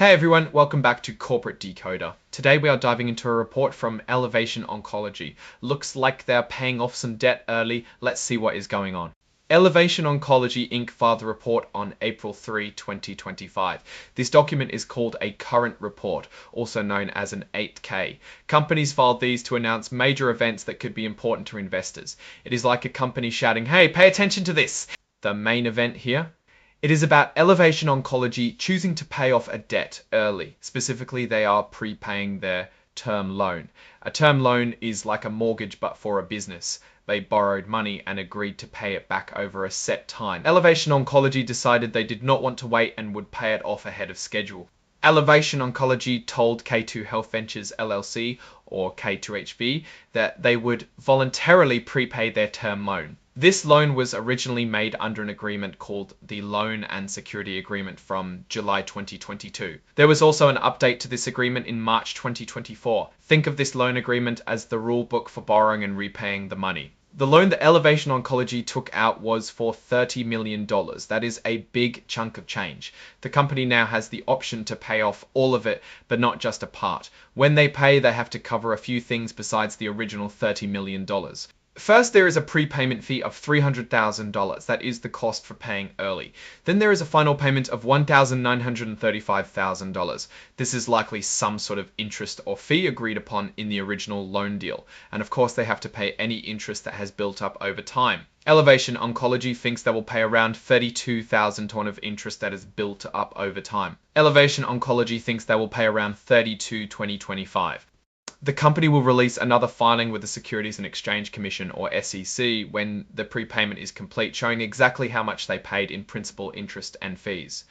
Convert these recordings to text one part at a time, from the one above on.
Hey everyone, welcome back to Corporate Decoder. Today we are diving into a report from Elevation Oncology. Looks like they're paying off some debt early. Let's see what is going on. Elevation Oncology Inc. filed the report on April 3, 2025. This document is called a current report, also known as an 8K. Companies filed these to announce major events that could be important to investors. It is like a company shouting, "Hey, pay attention to this!" The main event here? It is about Elevation Oncology choosing to pay off a debt early. Specifically, they are prepaying their term loan. A term loan is like a mortgage but for a business. They borrowed money and agreed to pay it back over a set time. Elevation Oncology decided they did not want to wait and would pay it off ahead of schedule. Elevation Oncology told K2 Health Ventures LLC, or K2HV, that they would voluntarily prepay their term loan. This loan was originally made under an agreement called the Loan and Security Agreement from July 2022. There was also an update to this agreement in March 2024. Think of this loan agreement as the rule book for borrowing and repaying the money. The loan that Elevation Oncology took out was for $30 million. That is a big chunk of change. The company now has the option to pay off all of it, but not just a part. When they pay, they have to cover a few things besides the original $30 million. First, there is a prepayment fee of $300,000. That is the cost for paying early. Then there is a final payment of $1,935,000. This is likely some sort of interest or fee agreed upon in the original loan deal. And of course, they have to pay any interest that has built up over time. Elevation Oncology thinks they will pay around $32,000 of interest that is built up over time. Elevation Oncology thinks they will pay around $32,000 2025. The company will release another filing with the Securities and Exchange Commission, or SEC, when the prepayment is complete, showing exactly how much they paid in principal, interest, and fees.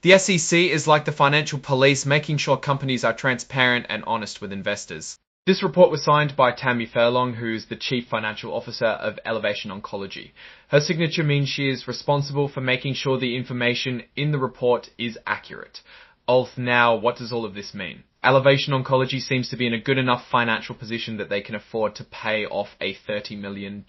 The SEC is like the financial police, making sure companies are transparent and honest with investors. This report was signed by Tammy Furlong, who is the Chief Financial Officer of Elevation Oncology. Her signature means she is responsible for making sure the information in the report is accurate. Now, what does all of this mean? Elevation Oncology seems to be in a good enough financial position that they can afford to pay off a $30 million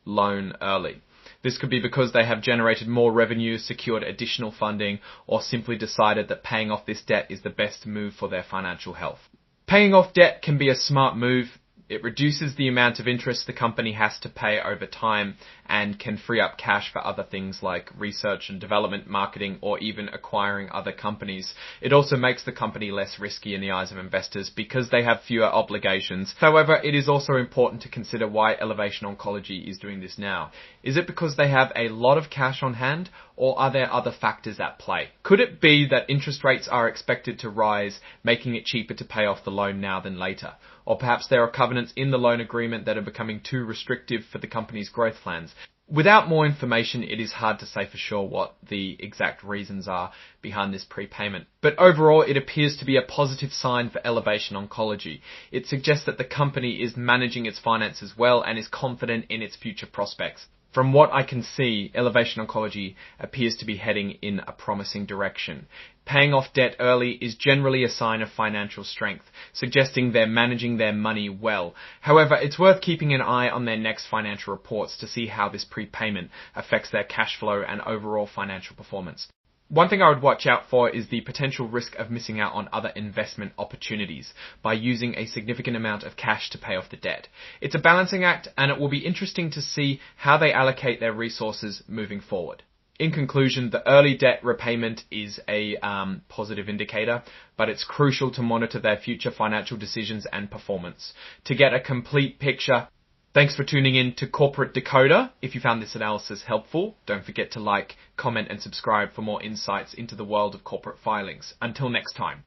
loan early. This could be because they have generated more revenue, secured additional funding, or simply decided that paying off this debt is the best move for their financial health. Paying off debt can be a smart move. It reduces the amount of interest the company has to pay over time and can free up cash for other things like research and development, marketing, or even acquiring other companies. It also makes the company less risky in the eyes of investors because they have fewer obligations. However, it is also important to consider why Elevation Oncology is doing this now. Is it because they have a lot of cash on hand, or are there other factors at play? Could it be that interest rates are expected to rise, making it cheaper to pay off the loan now than later? Or perhaps there are covenants in the loan agreement that are becoming too restrictive for the company's growth plans. Without more information, it is hard to say for sure what the exact reasons are behind this prepayment. But overall, it appears to be a positive sign for Elevation Oncology. It suggests that the company is managing its finances well and is confident in its future prospects. From what I can see, Elevation Oncology appears to be heading in a promising direction. Paying off debt early is generally a sign of financial strength, suggesting they're managing their money well. However, it's worth keeping an eye on their next financial reports to see how this prepayment affects their cash flow and overall financial performance. One thing I would watch out for is the potential risk of missing out on other investment opportunities by using a significant amount of cash to pay off the debt. It's a balancing act, and it will be interesting to see how they allocate their resources moving forward. In conclusion, the early debt repayment is a positive indicator, but it's crucial to monitor their future financial decisions and performance. To get a complete picture, thanks for tuning in to Corporate Decoder. If you found this analysis helpful, don't forget to like, comment, and subscribe for more insights into the world of corporate filings. Until next time.